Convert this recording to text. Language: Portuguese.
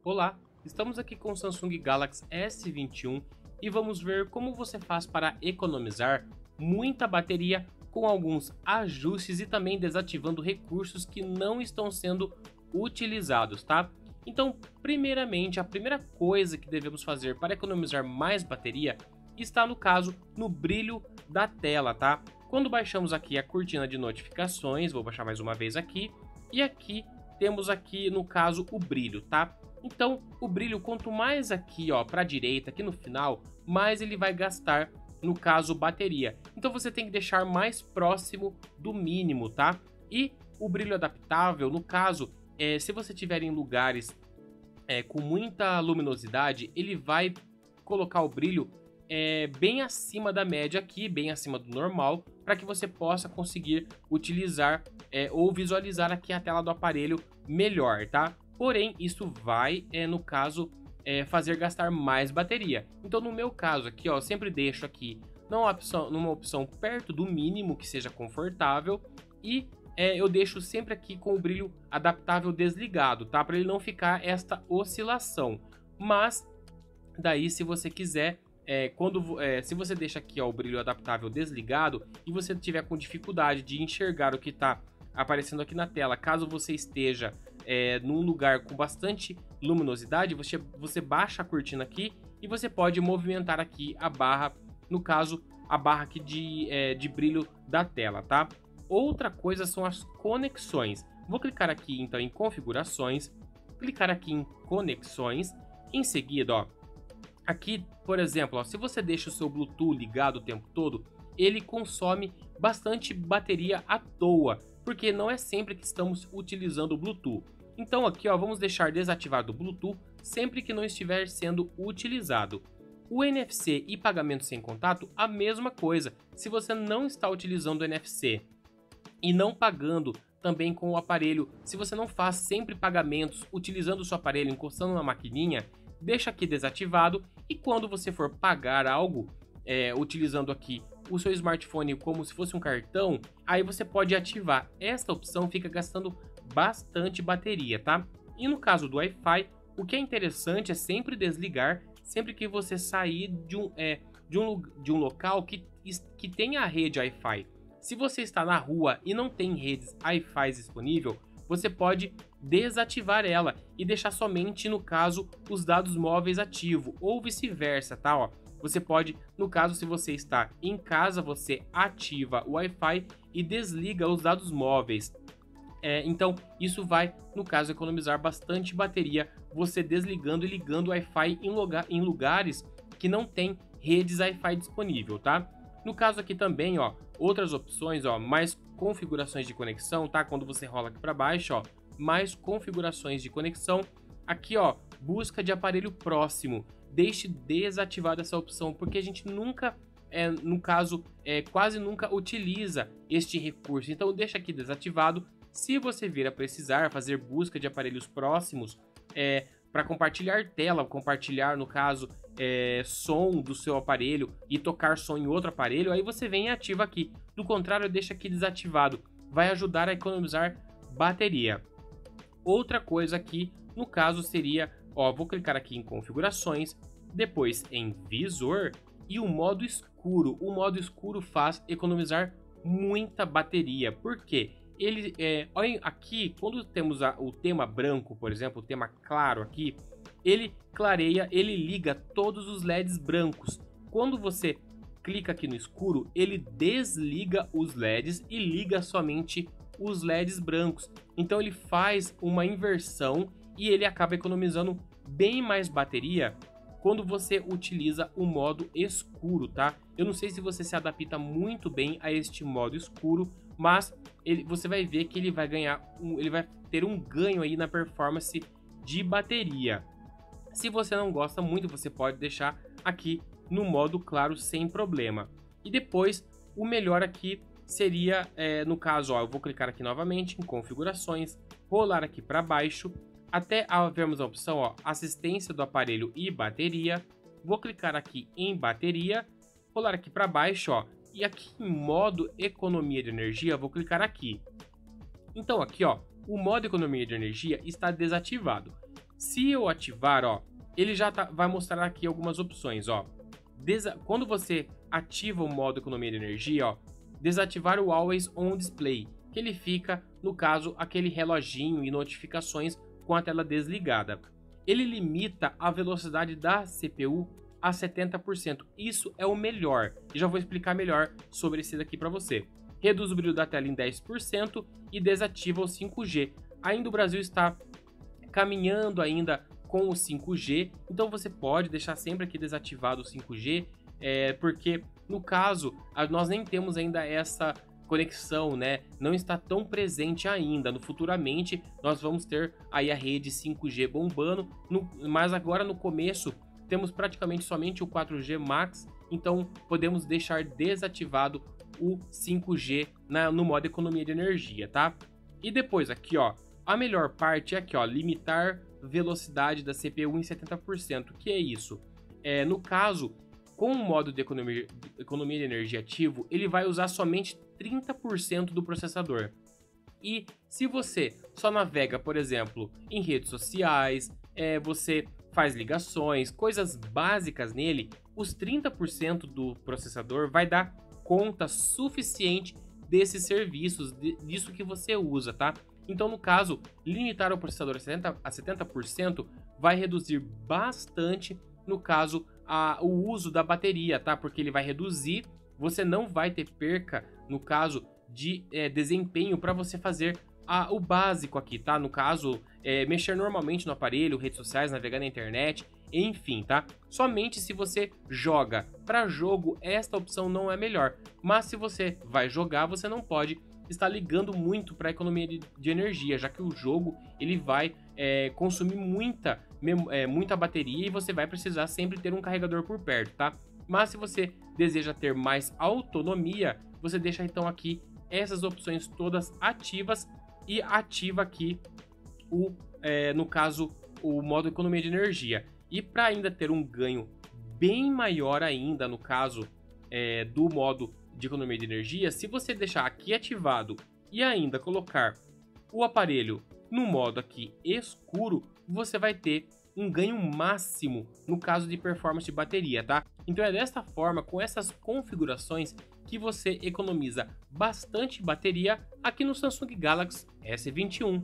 Olá, estamos aqui com o Samsung Galaxy S21 e vamos ver como você faz para economizar muita bateria com alguns ajustes e também desativando recursos que não estão sendo utilizados, tá? Então, primeiramente, a primeira coisa que devemos fazer para economizar mais bateria está no caso no brilho da tela, tá? Quando baixamos aqui a cortina de notificações, vou baixar mais uma vez aqui, e aqui temos aqui no caso o brilho, tá? Então, o brilho, quanto mais aqui, ó, para a direita, aqui no final, mais ele vai gastar, no caso, bateria. Então, você tem que deixar mais próximo do mínimo, tá? E o brilho adaptável, no caso, se você tiver em lugares com muita luminosidade, ele vai colocar o brilho bem acima da média aqui, bem acima do normal, para que você possa conseguir utilizar ou visualizar aqui a tela do aparelho melhor, tá? Porém, isso vai, no caso, fazer gastar mais bateria. Então, no meu caso aqui, ó, eu sempre deixo aqui numa opção perto do mínimo, que seja confortável, e eu deixo sempre aqui com o brilho adaptável desligado, tá? Para ele não ficar esta oscilação. Mas, daí, se você quiser, se você deixa aqui, ó, o brilho adaptável desligado e você tiver com dificuldade de enxergar o que está aparecendo aqui na tela, caso você esteja num lugar com bastante luminosidade, você baixa a cortina aqui e você pode movimentar aqui a barra, no caso, a barra aqui de brilho da tela, tá? Outra coisa são as conexões. Vou clicar aqui, então, em configurações, clicar aqui em conexões, em seguida, ó, aqui, por exemplo, ó, se você deixa o seu Bluetooth ligado o tempo todo, ele consome bastante bateria à toa, porque não é sempre que estamos utilizando o Bluetooth. Então aqui, ó, vamos deixar desativado o Bluetooth sempre que não estiver sendo utilizado. O NFC e pagamento sem contato, a mesma coisa. Se você não está utilizando o NFC e não pagando também com o aparelho, se você não faz sempre pagamentos utilizando o seu aparelho, encostando na maquininha, deixa aqui desativado e quando você for pagar algo, utilizando aqui o seu smartphone como se fosse um cartão, aí você pode ativar. Esta opção fica gastando bastante bateria, tá? E no caso do Wi-Fi, o que é interessante é sempre desligar sempre que você sair de um local que tenha a rede Wi-Fi. Se você está na rua e não tem redes Wi-Fi disponível, você pode desativar ela e deixar somente, no caso, os dados móveis ativos, ou vice-versa, tá? Ó, você pode, no caso, se você está em casa, você ativa o Wi-Fi e desliga os dados móveis. Então, isso vai, no caso, economizar bastante bateria, você desligando e ligando o Wi-Fi em lugares que não tem redes Wi-Fi disponível, tá? No caso aqui também, ó, outras opções, ó, mais configurações de conexão, tá? Quando você rola aqui para baixo, ó, mais configurações de conexão. Aqui, ó, busca de aparelho próximo. Deixe desativada essa opção, porque a gente nunca, no caso, quase nunca utiliza este recurso. Então, deixa aqui desativado. Se você vir a precisar fazer busca de aparelhos próximos, para compartilhar tela, compartilhar, no caso, som do seu aparelho e tocar som em outro aparelho, aí você vem e ativa aqui. Do contrário, deixa aqui desativado. Vai ajudar a economizar bateria. Outra coisa aqui, no caso, seria, ó, vou clicar aqui em configurações, depois em visor e o modo escuro. O modo escuro faz economizar muita bateria. Por quê? Ele, olha aqui, quando temos o tema branco, por exemplo, o tema claro aqui, ele clareia, ele liga todos os LEDs brancos. Quando você clica aqui no escuro, ele desliga os LEDs e liga somente os LEDs brancos. Então ele faz uma inversão e ele acaba economizando bem mais bateria quando você utiliza o modo escuro, tá? Eu não sei se você se adapta muito bem a este modo escuro, mas você vai ver que ele vai ter um ganho aí na performance de bateria. Se você não gosta muito, você pode deixar aqui no modo claro sem problema. E depois, o melhor aqui seria, no caso, ó, eu vou clicar aqui novamente em configurações, rolar aqui para baixo, até vermos a opção, ó, assistência do aparelho e bateria. Vou clicar aqui em bateria, rolar aqui para baixo, ó, e aqui em modo economia de energia, vou clicar aqui. Então aqui, ó, o modo economia de energia está desativado. Se eu ativar, ó, ele já vai mostrar aqui algumas opções, ó. Quando você ativa o modo economia de energia, ó, desativar o Always On Display, que ele fica, no caso, aquele reloginho e notificações com a tela desligada. Ele limita a velocidade da CPU a 70%. Isso é o melhor. Já vou explicar melhor sobre esse daqui para você. Reduz o brilho da tela em 10% e desativa o 5G. Ainda o Brasil está caminhando ainda com o 5G, então você pode deixar sempre aqui desativado o 5G, porque no caso nós nem temos ainda essa conexão, né? Não está tão presente ainda. Futuramente nós vamos ter aí a rede 5G bombando, mas agora no começo temos praticamente somente o 4G Max, então podemos deixar desativado o 5G no modo economia de energia, tá? E depois aqui, ó, a melhor parte é aqui, ó, limitar velocidade da CPU em 70%. O que é isso? No caso, com o modo de economia de energia ativo, ele vai usar somente 30% do processador. E se você só navega, por exemplo, em redes sociais, você faz ligações, coisas básicas nele, os 30% do processador vai dar conta suficiente desses serviços, disso que você usa, tá? Então, no caso, limitar o processador a 70% vai reduzir bastante, no caso, o uso da bateria, tá? Porque ele vai reduzir, você não vai ter perca, no caso, de desempenho para você fazer o básico aqui, tá? No caso, mexer normalmente no aparelho, redes sociais, navegar na internet, enfim, tá? Somente se você joga para jogo, esta opção não é melhor. Mas se você vai jogar, você não pode estar ligando muito para a economia de energia, já que o jogo ele vai consumir muita bateria e você vai precisar sempre ter um carregador por perto, tá? Mas se você deseja ter mais autonomia, você deixa então aqui essas opções todas ativas e ativa aqui no caso, o modo economia de energia. E para ainda ter um ganho bem maior ainda, no caso do modo de economia de energia, se você deixar aqui ativado e ainda colocar o aparelho no modo aqui escuro, você vai ter um ganho máximo no caso de performance de bateria, tá? Então é desta forma, com essas configurações, que você economiza bastante bateria aqui no Samsung Galaxy S21.